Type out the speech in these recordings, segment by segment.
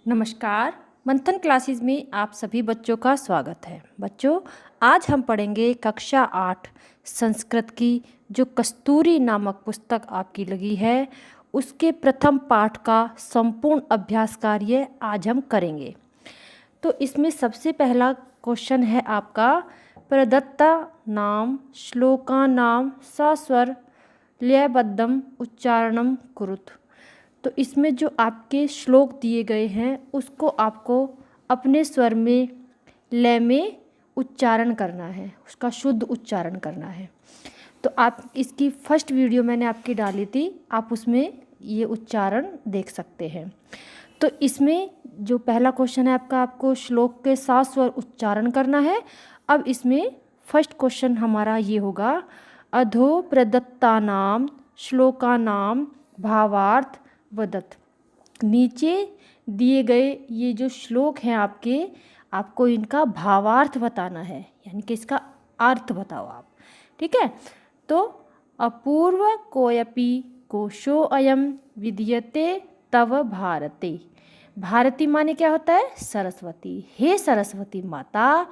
नमस्कार। मंथन क्लासेस में आप सभी बच्चों का स्वागत है। बच्चों, आज हम पढ़ेंगे कक्षा 8 संस्कृत की जो कस्तूरी नामक पुस्तक आपकी लगी है उसके प्रथम पाठ का संपूर्ण अभ्यास कार्य आज हम करेंगे। तो इसमें सबसे पहला क्वेश्चन है आपका, प्रदत्ता नाम श्लोका नाम सस्वर लयबद्धम उच्चारणम कुरुत। तो इसमें जो आपके श्लोक दिए गए हैं उसको आपको अपने स्वर में लय में उच्चारण करना है, उसका शुद्ध उच्चारण करना है। तो आप इसकी फर्स्ट वीडियो मैंने आपकी डाली थी, आप उसमें ये उच्चारण देख सकते हैं। तो इसमें जो पहला क्वेश्चन है आपका, आपको श्लोक के 7 स्वर उच्चारण करना है। अब इसमें फर्स्ट क्वेश्चन हमारा ये होगा, अधो प्रदत्तानाम श्लोकानाम भावार्थ वदत। नीचे दिए गए ये जो श्लोक हैं आपके, आपको इनका भावार्थ बताना है, यानी कि इसका अर्थ बताओ आप। ठीक है। तो अपूर्व कोयपि कोशो अयम विद्यते तव भारते। भारती माने क्या होता है? सरस्वती। हे सरस्वती माता,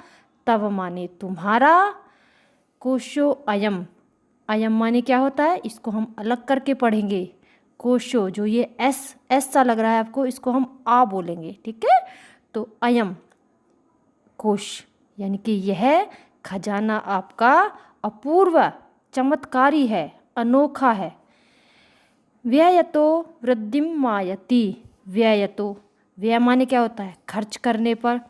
तव माने तुम्हारा, कोशो अयम, अयम माने क्या होता है? इसको हम अलग करके पढ़ेंगे। कोशो, जो ये एस सा लग रहा है आपको, इसको हम आ बोलेंगे। ठीक है। तो अयम कोश, यानी कि यह खजाना आपका अपूर्व, चमत्कारी है, अनोखा है। व्ययतो वृद्धिम मायति। व्ययतो, व्यय माने क्या होता है? खर्च करने पर।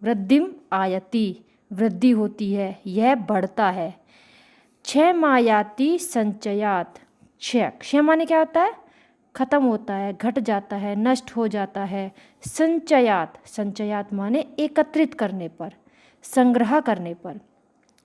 वृद्धिम आयति, वृद्धि होती है, यह बढ़ता है। क्षय मायाति संचयात। क्षय माने क्या होता है? खत्म होता है, घट जाता है, नष्ट हो जाता है। संचयात, संचयात माने एकत्रित करने पर, संग्रह करने पर।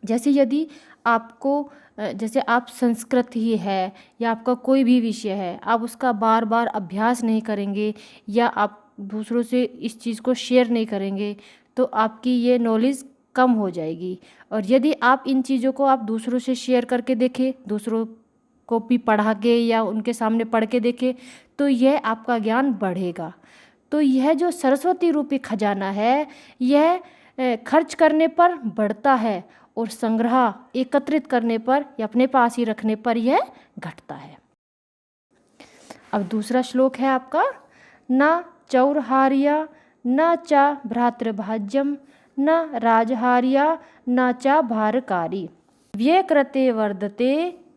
जैसे यदि आपको, जैसे आप संस्कृत ही है या आपका कोई भी विषय है, आप उसका बार बार अभ्यास नहीं करेंगे या आप दूसरों से इस चीज़ को शेयर नहीं करेंगे तो आपकी ये नॉलेज कम हो जाएगी। और यदि आप इन चीज़ों को आप दूसरों से शेयर करके देखें, दूसरों को भी पढ़ा के या उनके सामने पढ़ के देखें, तो यह आपका ज्ञान बढ़ेगा। तो यह जो सरस्वती रूपी खजाना है, यह खर्च करने पर बढ़ता है और संग्रह, एकत्रित करने पर या अपने पास ही रखने पर यह घटता है। अब दूसरा श्लोक है आपका, न चौरहार्या न च भ्रातृभाज्यम न राजहार्या न च भारकारी। व्यकृते वर्धते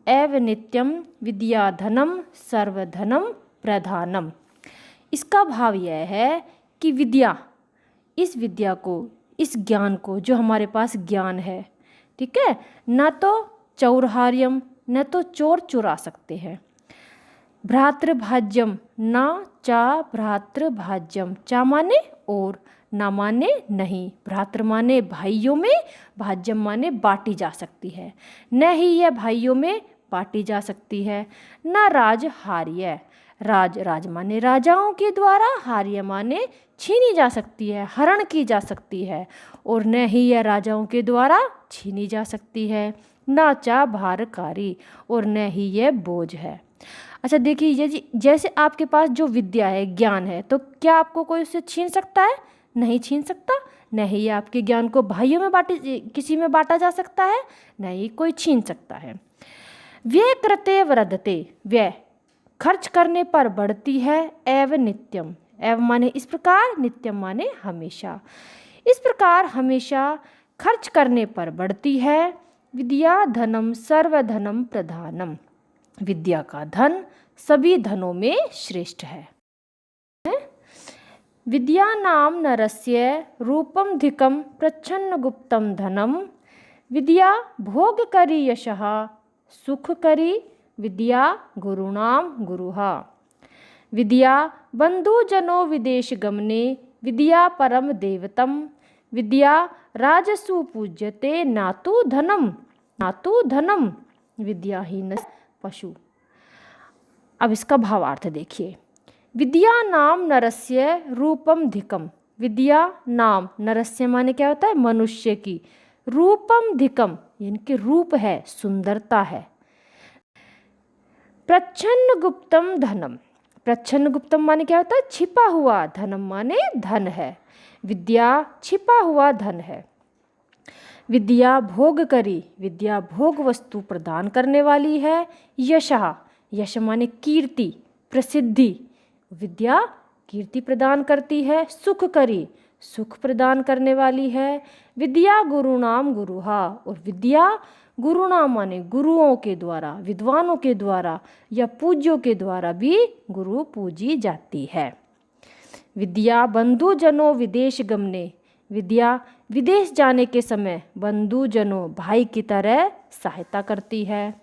एव नित्यम विद्याधनम सर्वधनम प्रधानम। इसका भाव यह है कि विद्या, इस विद्या को, इस ज्ञान को, जो हमारे पास ज्ञान है, ठीक है, न तो चौरहार्यम, न तो चोर चुरा सकते हैं। भ्रातृभाज्यम, न चा भ्रातृभाज्यम, चा माने और, ना माने नहीं। भ्रातृ माने भाइयों में, भाज्यम माने बांटी जा सकती है, न ही यह भाइयों में बांटी जा सकती है। न राजहार्य, राज माने राजाओं के द्वारा, हार्य माने छीनी जा सकती है, हरण की जा सकती है, और न ही यह राजाओं के द्वारा छीनी जा सकती है। न चा भारकारी, और न ही यह बोझ है। अच्छा देखिए, ये जैसे आपके पास जो विद्या है, ज्ञान है, तो क्या आपको कोई उससे छीन सकता है? नहीं छीन सकता। नहीं आपके ज्ञान को भाइयों में किसी में बांटा जा सकता है? नहीं कोई छीन सकता है। व्यय कृते वृद्धते, व्यय खर्च करने पर बढ़ती है। एव नित्यम, एव माने इस प्रकार, नित्यम माने हमेशा। इस प्रकार हमेशा खर्च करने पर बढ़ती है। विद्या धनम सर्वधनम प्रधानम। विद्या का धन सभी धनों में श्रेष्ठ है। विद्या नाम नरस्य रूपम धिकम प्रच्छन्न गुप्तम धनम। विद्या भोग करी यशः सुख करी विद्या गुरुणाम गुरुहा। विद्या बंधुजनो विदेश गमने विद्या परम देवतम। विद्या राजसु पूज्यते नातु धनम विद्याहीन पशु। अब इसका भावार्थ देखिए। विद्या नाम नरस्य रूपम धिकम। विद्या नाम, नरस्य माने क्या होता है? मनुष्य की। रूपम धिकम, यानी कि रूप है, सुंदरता है। प्रच्छन्न गुप्तम धनम, प्रच्छन्न गुप्तम माने क्या होता है? छिपा हुआ। धनम माने धन है। विद्या छिपा हुआ धन है। विद्या भोग करी, विद्या भोग वस्तु प्रदान करने वाली है। यशः, यश माने कीर्ति, प्रसिद्धि, विद्या कीर्ति प्रदान करती है। सुख करी, सुख प्रदान करने वाली है। विद्या गुरुणाम गुरुहा, और विद्या गुरुणाम माने गुरुओं के द्वारा, विद्वानों के द्वारा या पूज्यों के द्वारा भी गुरु पूजी जाती है। विद्या बंधुजनों विदेश गमने, विद्या विदेश जाने के समय बंधुजनों भाई की तरह सहायता करती है।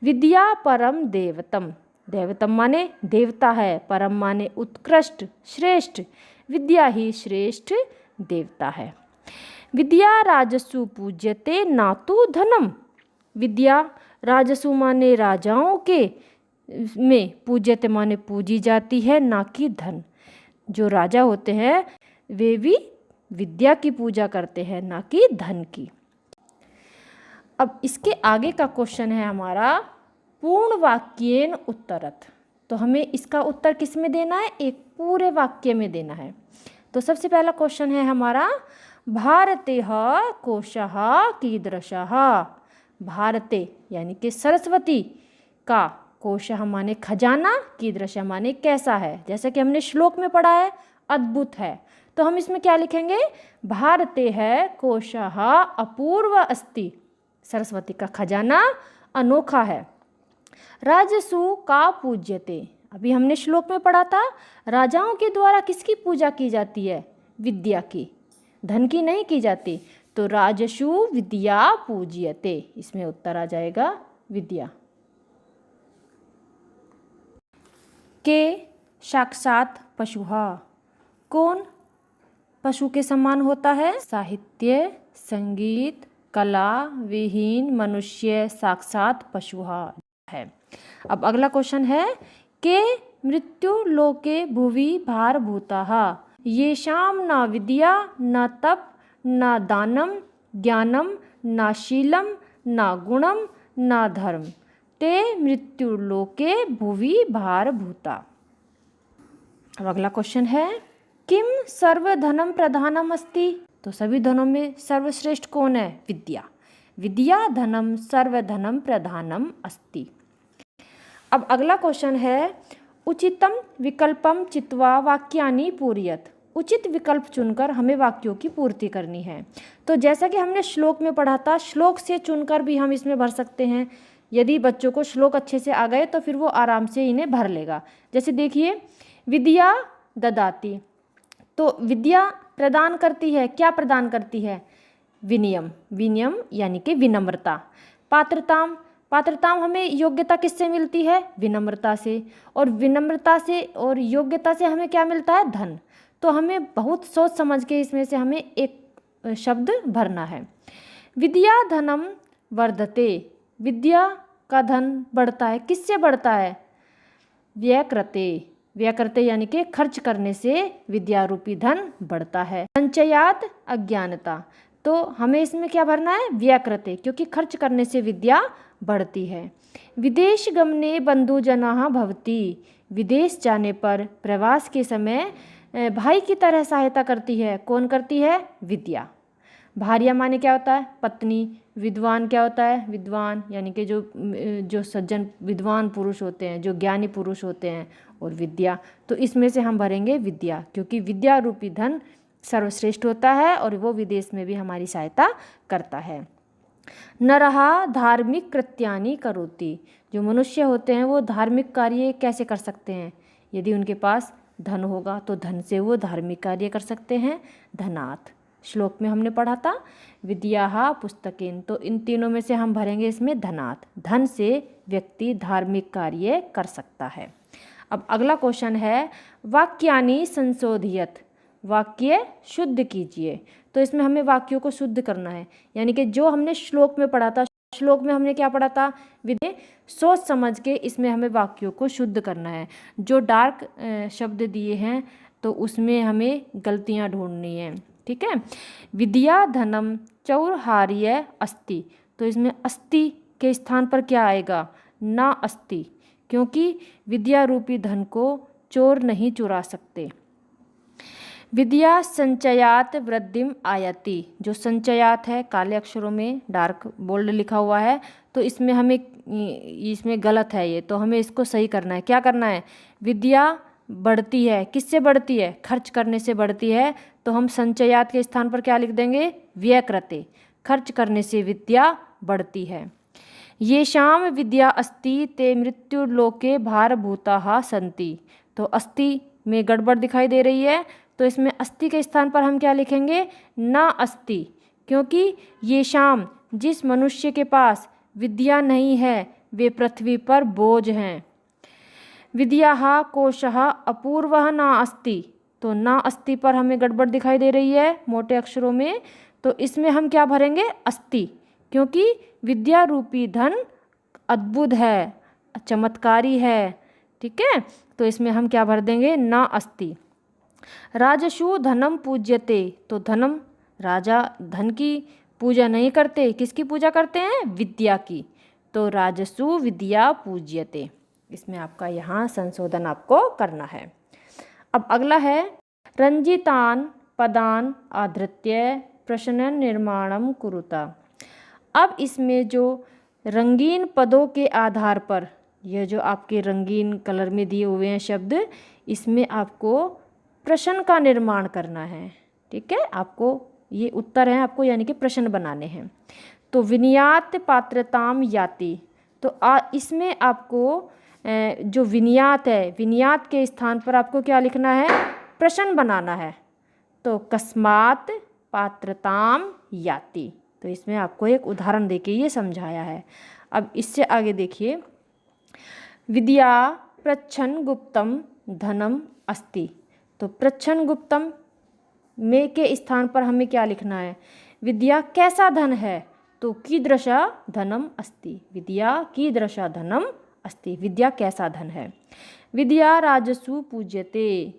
विद्या परम देवतम, देवतम माने देवता है, परम माने उत्कृष्ट, श्रेष्ठ, विद्या ही श्रेष्ठ देवता है। विद्या राजसु पूज्यते नातु धनम, विद्या राजसु माने राजाओं के में, पूज्यते माने पूजी जाती है, ना कि धन। जो राजा होते हैं वे भी विद्या की पूजा करते हैं, ना कि धन की। अब इसके आगे का क्वेश्चन है हमारा पूर्ण वाक्येन उत्तरत। तो हमें इसका उत्तर किस में देना है? एक पूरे वाक्य में देना है। तो सबसे पहला क्वेश्चन है हमारा भारतेः कोशः कीदृशः। भारते यानी कि सरस्वती का, कोशः माने खजाना, कीदृशः माने कैसा है। जैसा कि हमने श्लोक में पढ़ा है अद्भुत है, तो हम इसमें क्या लिखेंगे? भारतेः कोशः अपूर्व अस्ति, सरस्वती का खजाना अनोखा है। राजसु का पूज्यते, अभी हमने श्लोक में पढ़ा था राजाओं के द्वारा किसकी पूजा की जाती है? विद्या की, धन की नहीं की जाती। तो राजसु विद्या पूज्यते, इसमें उत्तर आ जाएगा विद्या। के साक्षात पशुः, कौन पशु के समान होता है? साहित्य, संगीत, कला विहीन मनुष्य साक्षात पशु है। अब अगला क्वेश्चन है के मृत्यु लोके भुवि भारभूताः येषां न विद्या न तप न दानम ज्ञानम न शीलम न गुणम न धर्म ते मृत्यु लोके भुवि भारभूता। अब अगला क्वेश्चन है किम सर्वधनम प्रधानम अस्ति। तो सभी धनों में सर्वश्रेष्ठ कौन है? विद्या। विद्या धनम सर्वधनम प्रधानम अस्ति। अब अगला क्वेश्चन है उचितम विकल्पम चित्वा वाक्यानि पूरयत। उचित विकल्प चुनकर हमें वाक्यों की पूर्ति करनी है। तो जैसा कि हमने श्लोक में पढ़ा था, श्लोक से चुनकर भी हम इसमें भर सकते हैं। यदि बच्चों को श्लोक अच्छे से आ गए तो फिर वो आराम से इन्हें भर लेगा। जैसे देखिए विद्या ददाति, तो विद्या प्रदान करती है। क्या प्रदान करती है? विनयम, विनयम यानी कि विनम्रता। पात्रताम, पात्रताम हमें योग्यता किससे मिलती है? विनम्रता से। और विनम्रता से और योग्यता से हमें क्या मिलता है? धन। तो हमें बहुत सोच समझ के इसमें से हमें एक शब्द भरना है। विद्या धनम वर्धते, विद्या का धन बढ़ता है। किससे बढ़ता है? व्यय करते, व्यय करते यानी कि खर्च करने से विद्या रूपी धन बढ़ता है। संचयात अज्ञानता, तो हमें इसमें क्या भरना है? व्यय करते, क्योंकि खर्च करने से विद्या बढ़ती है। विदेश गमने बंधुजनाः भवति, विदेश जाने पर प्रवास के समय भाई की तरह सहायता करती है। कौन करती है? विद्या। भार्या माने क्या होता है? पत्नी। विद्वान क्या होता है? विद्वान यानी कि जो सज्जन विद्वान पुरुष होते हैं, जो ज्ञानी पुरुष होते हैं। और विद्या, तो इसमें से हम भरेंगे विद्या, क्योंकि विद्या रूपी धन सर्वश्रेष्ठ होता है और वो विदेश में भी हमारी सहायता करता है। नरहा धार्मिक कृत्यानि करोति, जो मनुष्य होते हैं वो धार्मिक कार्य कैसे कर सकते हैं? यदि उनके पास धन होगा तो धन से वो धार्मिक कार्य कर सकते हैं। धनात्, श्लोक में हमने पढ़ा था विद्याहा पुस्तकेन, तो इन तीनों में से हम भरेंगे इसमें धनात्, धन से व्यक्ति धार्मिक कार्य कर सकता है। अब अगला क्वेश्चन है वाक्यानि संशोधियत, वाक्य शुद्ध कीजिए। तो इसमें हमें वाक्यों को शुद्ध करना है, यानी कि जो हमने श्लोक में पढ़ा था, श्लोक में हमने क्या पढ़ा था? विद्या, सोच समझ के इसमें हमें वाक्यों को शुद्ध करना है। जो डार्क शब्द दिए हैं तो उसमें हमें गलतियां ढूंढनी है, ठीक है। विद्या धनम चौर्हार्य अस्ति, तो इसमें अस्ति के स्थान पर क्या आएगा? ना अस्ति, क्योंकि विद्या रूपी धन को चोर नहीं चुरा सकते। विद्या संचयात वृद्धिम आयति, जो संचयात है काले अक्षरों में डार्क बोल्ड लिखा हुआ है, तो इसमें हमें इसमें गलत है ये, तो हमें इसको सही करना है। क्या करना है? विद्या बढ़ती है, किससे बढ़ती है? खर्च करने से बढ़ती है, तो हम संचयात के स्थान पर क्या लिख देंगे? व्यय कृते, खर्च करने से विद्या बढ़ती है। येषाम विद्या अस्ति ते मृत्युलोके भारभूताः सन्ति, तो अस्ति में गड़बड़ दिखाई दे रही है, तो इसमें अस्ति के स्थान पर हम क्या लिखेंगे? ना अस्ति, क्योंकि येषाम जिस मनुष्य के पास विद्या नहीं है वे पृथ्वी पर बोझ हैं। विद्याः कोशः अपूर्वः न अस्ति, तो ना अस्ति पर हमें गड़बड़ दिखाई दे रही है मोटे अक्षरों में, तो इसमें हम क्या भरेंगे? अस्ति, क्योंकि विद्या रूपी धन अद्भुत है, चमत्कारी है। ठीक है, तो इसमें हम क्या भर देंगे? ना अस्ति। राजसु धनम पूज्यते, तो धनम, राजा धन की पूजा नहीं करते, किसकी पूजा करते हैं? विद्या की, तो राजसु विद्या पूज्यते। इसमें आपका यहाँ संशोधन आपको करना है। अब अगला है रंजितान पदान आधृत्य प्रश्न निर्माणम कुरुता। अब इसमें जो रंगीन पदों के आधार पर, यह जो आपके रंगीन कलर में दिए हुए हैं शब्द, इसमें आपको प्रश्न का निर्माण करना है। ठीक है, आपको ये उत्तर है आपको यानी कि प्रश्न बनाने हैं। तो विनियात पात्रताम याति, तो इसमें आपको जो विनियात है, विनियात के स्थान पर आपको क्या लिखना है? प्रश्न बनाना है। तो कस्मात पात्रताम याति, तो इसमें आपको एक उदाहरण देके ये समझाया है। अब इससे आगे देखिए, विद्या प्रच्छन गुप्तम धनम अस्ति, तो प्रच्छन गुप्तम में के स्थान पर हमें क्या लिखना है? विद्या कैसा धन है? तो कीदृशा धनम अस्ति, विद्या कीदृशा धनम अस्ति, विद्या कैसा धन है। विद्या राजसु पूज्यते,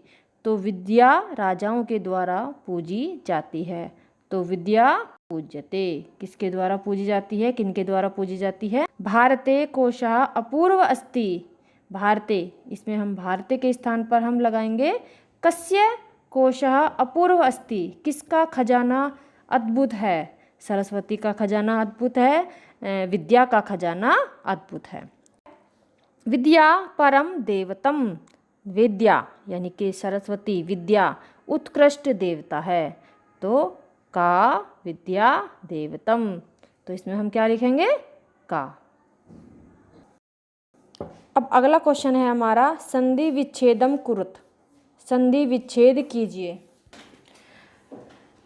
तो विद्या राजाओं के द्वारा पूजी जाती है। तो विद्या पूज्यते किसके द्वारा पूजी जाती है? किनके द्वारा पूजी जाती है? भारते कोशः अपूर्व अस्ति, भारते, इसमें हम भारते के स्थान पर हम लगाएंगे कस्य कोशः अपूर्व अस्ति, किसका खजाना अद्भुत है? सरस्वती का खजाना अद्भुत है, विद्या का खजाना अद्भुत है। विद्या परम देवतम, विद्या यानी कि सरस्वती विद्या उत्कृष्ट देवता है, तो का विद्या देवतम, तो इसमें हम क्या लिखेंगे? का। अब अगला क्वेश्चन है हमारा संधि विच्छेदम कुरुत, संधि विच्छेद कीजिए।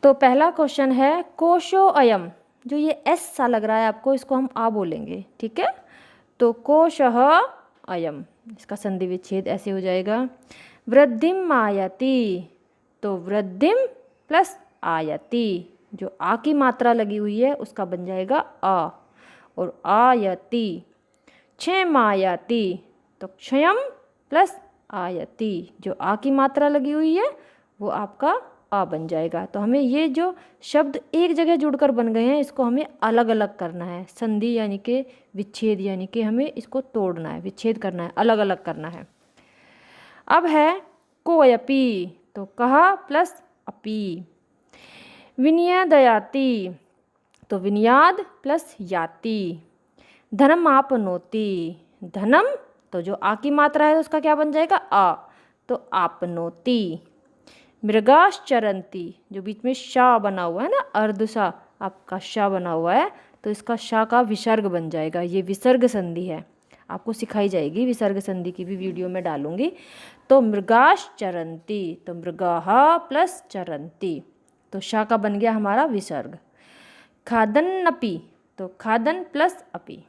तो पहला क्वेश्चन है कोशो अयम, जो ये एस सा लग रहा है आपको, इसको हम आ बोलेंगे। ठीक है, तो कोशः अयम, इसका संधि विच्छेद ऐसे हो जाएगा। वृद्धिम आयति, तो वृद्धिम प्लस आयति, जो आ की मात्रा लगी हुई है उसका बन जाएगा आ, और आयति। क्षयम आयति, तो क्षयम प्लस आयति, जो आ की मात्रा लगी हुई है वो आपका आ बन जाएगा। तो हमें ये जो शब्द एक जगह जुड़कर बन गए हैं इसको हमें अलग अलग करना है। संधि यानी कि विच्छेद, यानी कि हमें इसको तोड़ना है, विच्छेद करना है, अलग अलग करना है। अब है कोयपि, तो कहा प्लस अपि। विनियदयाति, तो विनियाद प्लस याति। धनम आपनोति, धनम, तो जो आ की मात्रा है उसका क्या बन जाएगा? आ, तो आपनोति। मृगाश्चरन्ति, जो बीच में शा बना हुआ है ना, अर्ध सा आपका शा बना हुआ है, तो इसका शा का विसर्ग बन जाएगा। ये विसर्ग संधि है, आपको सिखाई जाएगी, विसर्ग संधि की भी वीडियो में डालूंगी। तो मृगाश्चरन्ति, तो मृगाः प्लस चरन्ति, तो शा का बन गया हमारा विसर्ग। खादन्नपि, तो खादन प्लस अपि।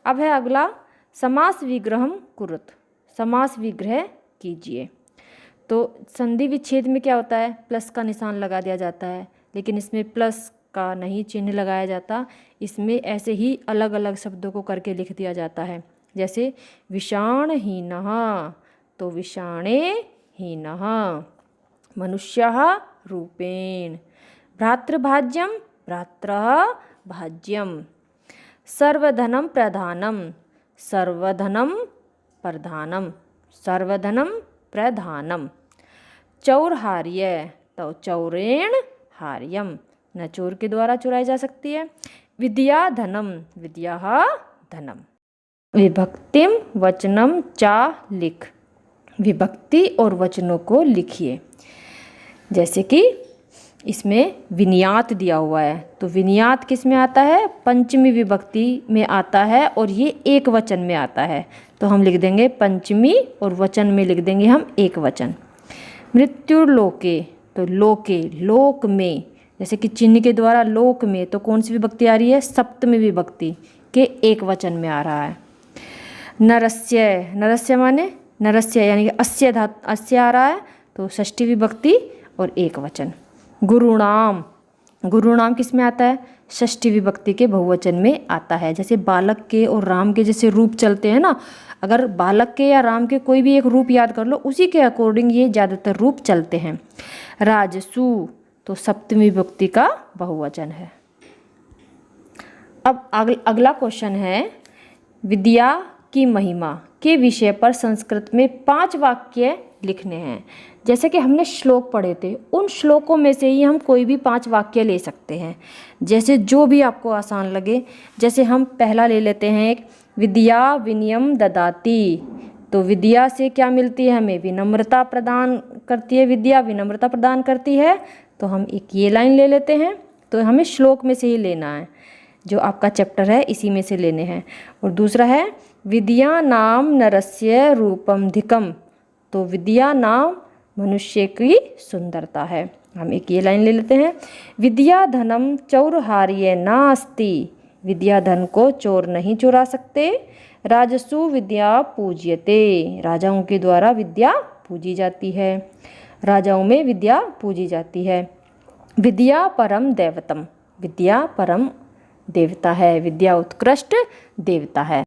अब है अगला समास विग्रहम कुरुत, समास विग्रह कीजिए। तो संधि विच्छेद में क्या होता है? प्लस का निशान लगा दिया जाता है, लेकिन इसमें प्लस का नहीं चिन्ह लगाया जाता, इसमें ऐसे ही अलग अलग शब्दों को करके लिख दिया जाता है। जैसे विषाणहीनः, तो विषाणे हीनः। मनुष्यः रूपेण। भ्रातृभाज्यम, भ्रात्रः भाज्यम। सर्वधनम प्रधानम, सर्वधनम प्रधानम। सर्वधनम प्रधानम। चौरहार्य तो चौरेण हार्यम, न चोर के द्वारा चुराई जा सकती है। विद्या धनम, विद्या धनम। विभक्तिम वचनम चा लिख, विभक्ति और वचनों को लिखिए। जैसे कि इसमें विनियात दिया हुआ है, तो विनियात किस में आता है? पंचमी विभक्ति में आता है और ये एक वचन में आता है, तो हम लिख देंगे पंचमी और वचन में लिख देंगे हम एक वचन। मृत्युलोके तो लोके, लोक में, जैसे कि चिन्ह के द्वारा लोक में, तो कौन सी विभक्ति आ रही है? सप्तमी विभक्ति के एक वचन में आ रहा है। नरस्य, नरस्य माने नरस्य यानी कि अस्य धातु अस्य आ रहा है, तो षष्ठी विभक्ति और एक वचन। गुरुणाम, गुरुणाम किस में आता है? षष्ठी विभक्ति के बहुवचन में आता है। जैसे बालक के और राम के जैसे रूप चलते हैं ना, अगर बालक के या राम के कोई भी एक रूप याद कर लो, उसी के अकॉर्डिंग ये ज़्यादातर रूप चलते हैं। राजसु तो सप्तमी विभक्ति का बहुवचन है। अब अगला क्वेश्चन है, विद्या की महिमा के विषय पर संस्कृत में 5 वाक्य लिखने हैं। जैसे कि हमने श्लोक पढ़े थे, उन श्लोकों में से ही हम कोई भी 5 वाक्य ले सकते हैं, जैसे जो भी आपको आसान लगे। जैसे हम पहला ले लेते हैं, एक विद्या विनयम ददाति, तो विद्या से क्या मिलती है हमें? विनम्रता प्रदान करती है, विद्या विनम्रता प्रदान करती है। तो हम एक ये लाइन ले लेते हैं, तो हमें श्लोक में से ही लेना है, जो आपका चैप्टर है इसी में से लेने हैं। और दूसरा है विद्या नाम नरस्य रूपम धिकम, तो विद्या नाम मनुष्य की सुंदरता है। हम एक ये लाइन ले लेते हैं, विद्या धनम चौरहार्य नास्ति, विद्या धन को चोर नहीं चुरा सकते। राजसु विद्या पूज्यते, राजाओं के द्वारा विद्या पूजी जाती है, राजाओं में विद्या पूजी जाती है। विद्या परम दैवतम, विद्या परम देवता है, विद्या उत्कृष्ट देवता है।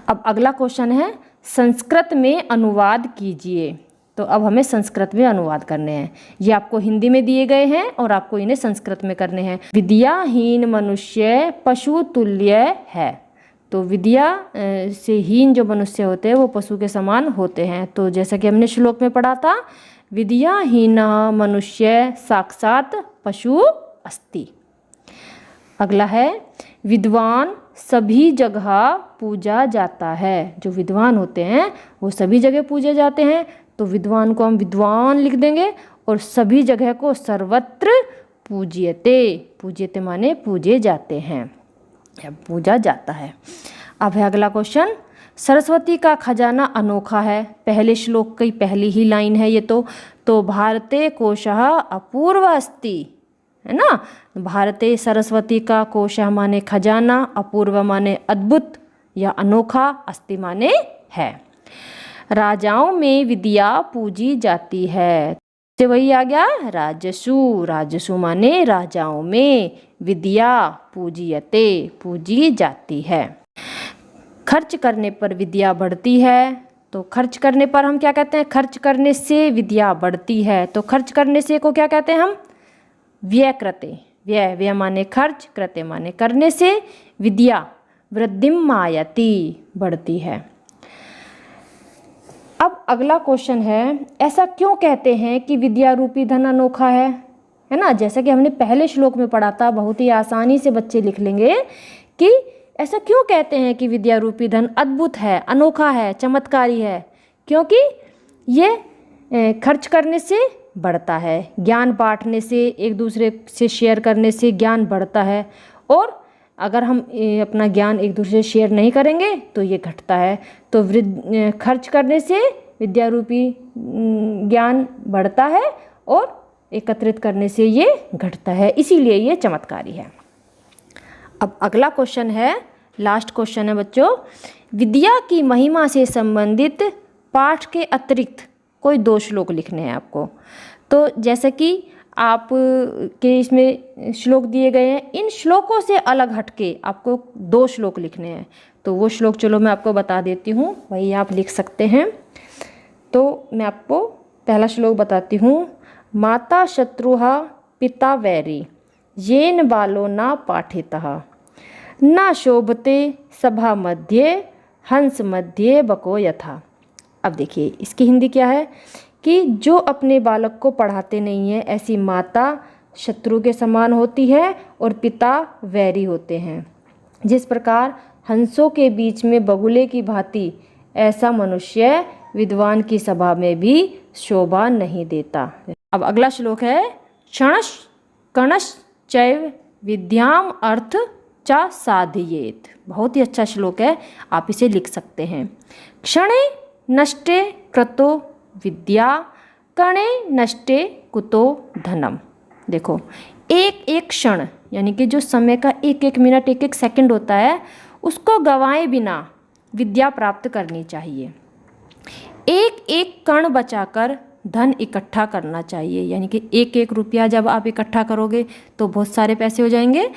अब अगला क्वेश्चन है, संस्कृत में अनुवाद कीजिए। तो अब हमें संस्कृत में अनुवाद करने हैं। ये आपको हिंदी में दिए गए हैं और आपको इन्हें संस्कृत में करने हैं। विद्याहीन मनुष्य पशु तुल्य है, तो विद्या से हीन जो मनुष्य होते हैं वो पशु के समान होते हैं। तो जैसा कि हमने श्लोक में पढ़ा था, विद्याहीन मनुष्य साक्षात पशु अस्ति। अगला है, विद्वान सभी जगह पूजा जाता है, जो विद्वान होते हैं वो सभी जगह पूजे जाते हैं, तो विद्वान को हम विद्वान लिख देंगे और सभी जगह को सर्वत्र पूज्यते, पूज्यते माने पूजे जाते हैं या पूजा जाता है। अब है अगला क्वेश्चन, सरस्वती का खजाना अनोखा है। पहले श्लोक की पहली ही लाइन है ये तो भारते कोशः अपूर्व अस्ति, है ना। भारते सरस्वती का कोशः माने खजाना, अपूर्व माने अद्भुत या अनोखा, अस्ति माने है। राजाओं में विद्या पूजी जाती है, तो वही आ गया राजसु, राजसु माने राजाओं में, विद्या पूजियते पूजी जाती है। खर्च करने पर विद्या बढ़ती है, तो खर्च करने पर हम क्या कहते हैं? खर्च करने से विद्या बढ़ती है, तो खर्च करने से को क्या कहते हैं हम? व्यय कृते, व्यय, व्यय माने खर्च, कृते माने करने से, विद्या वृद्धिम आयति बढ़ती है। अब अगला क्वेश्चन है, ऐसा क्यों कहते हैं कि विद्या रूपी धन अनोखा है ना। जैसा कि हमने पहले श्लोक में पढ़ा था, बहुत ही आसानी से बच्चे लिख लेंगे कि ऐसा क्यों कहते हैं कि विद्या रूपी धन अद्भुत है, अनोखा है, चमत्कारी है। क्योंकि ये खर्च करने से बढ़ता है, ज्ञान बांटने से, एक दूसरे से शेयर करने से ज्ञान बढ़ता है, और अगर हम अपना ज्ञान एक दूसरे से शेयर नहीं करेंगे तो ये घटता है। तो खर्च करने से विद्या रूपी ज्ञान बढ़ता है और एकत्रित करने से ये घटता है, इसीलिए ये चमत्कारी है। अब अगला क्वेश्चन है, लास्ट क्वेश्चन है बच्चों, विद्या की महिमा से संबंधित पाठ के अतिरिक्त कोई 2 श्लोक लिखने हैं आपको। तो जैसे कि आप के इसमें श्लोक दिए गए हैं, इन श्लोकों से अलग हटके आपको 2 श्लोक लिखने हैं। तो वो श्लोक चलो मैं आपको बता देती हूँ, वही आप लिख सकते हैं। तो मैं आपको पहला श्लोक बताती हूँ। माता शत्रुहा पिता वैरी, येन बालो न पाठितः, न शोभते सभा मध्ये, हंस मध्ये बको यथा। अब देखिए इसकी हिंदी क्या है कि जो अपने बालक को पढ़ाते नहीं है ऐसी माता शत्रु के समान होती है और पिता वैरी होते हैं। जिस प्रकार हंसों के बीच में बगुले की भांति ऐसा मनुष्य विद्वान की सभा में भी शोभा नहीं देता। अब अगला श्लोक है क्षणश कणश चैव विद्याम अर्थ चा साधयेत। बहुत ही अच्छा श्लोक है, आप इसे लिख सकते हैं। क्षणे नष्टे कृतो विद्या कणे नष्टे कुतो धनम। देखो एक एक क्षण यानी कि जो समय का एक एक मिनट एक एक सेकंड होता है उसको गंवाए बिना विद्या प्राप्त करनी चाहिए। एक एक कण बचाकर धन इकट्ठा करना चाहिए, यानी कि एक एक रुपया जब आप इकट्ठा करोगे तो बहुत सारे पैसे हो जाएंगे।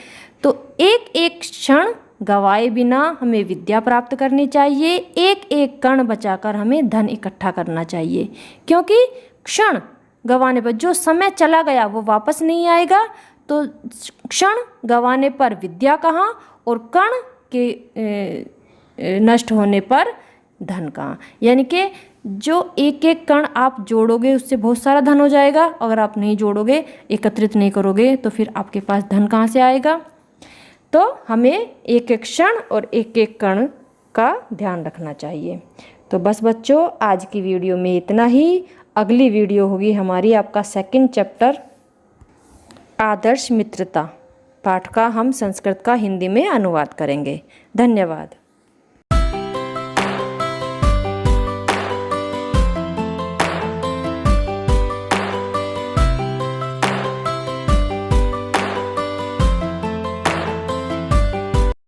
तो एक एक क्षण गंवाए बिना हमें विद्या प्राप्त करनी चाहिए, एक एक कण बचाकर हमें धन इकट्ठा करना चाहिए, क्योंकि क्षण गंवाने पर जो समय चला गया वो वापस नहीं आएगा। तो क्षण गंवाने पर विद्या कहाँ और कण के नष्ट होने पर धन कहाँ। यानी कि जो एक एक कण आप जोड़ोगे उससे बहुत सारा धन हो जाएगा, अगर आप नहीं जोड़ोगे एकत्रित नहीं करोगे तो फिर आपके पास धन कहाँ से आएगा। तो हमें एक एक क्षण और एक एक कण का ध्यान रखना चाहिए। तो बस बच्चों आज की वीडियो में इतना ही। अगली वीडियो होगी हमारी आपका सेकंड चैप्टर आदर्श मित्रता पाठ का, हम संस्कृत का हिंदी में अनुवाद करेंगे। धन्यवाद।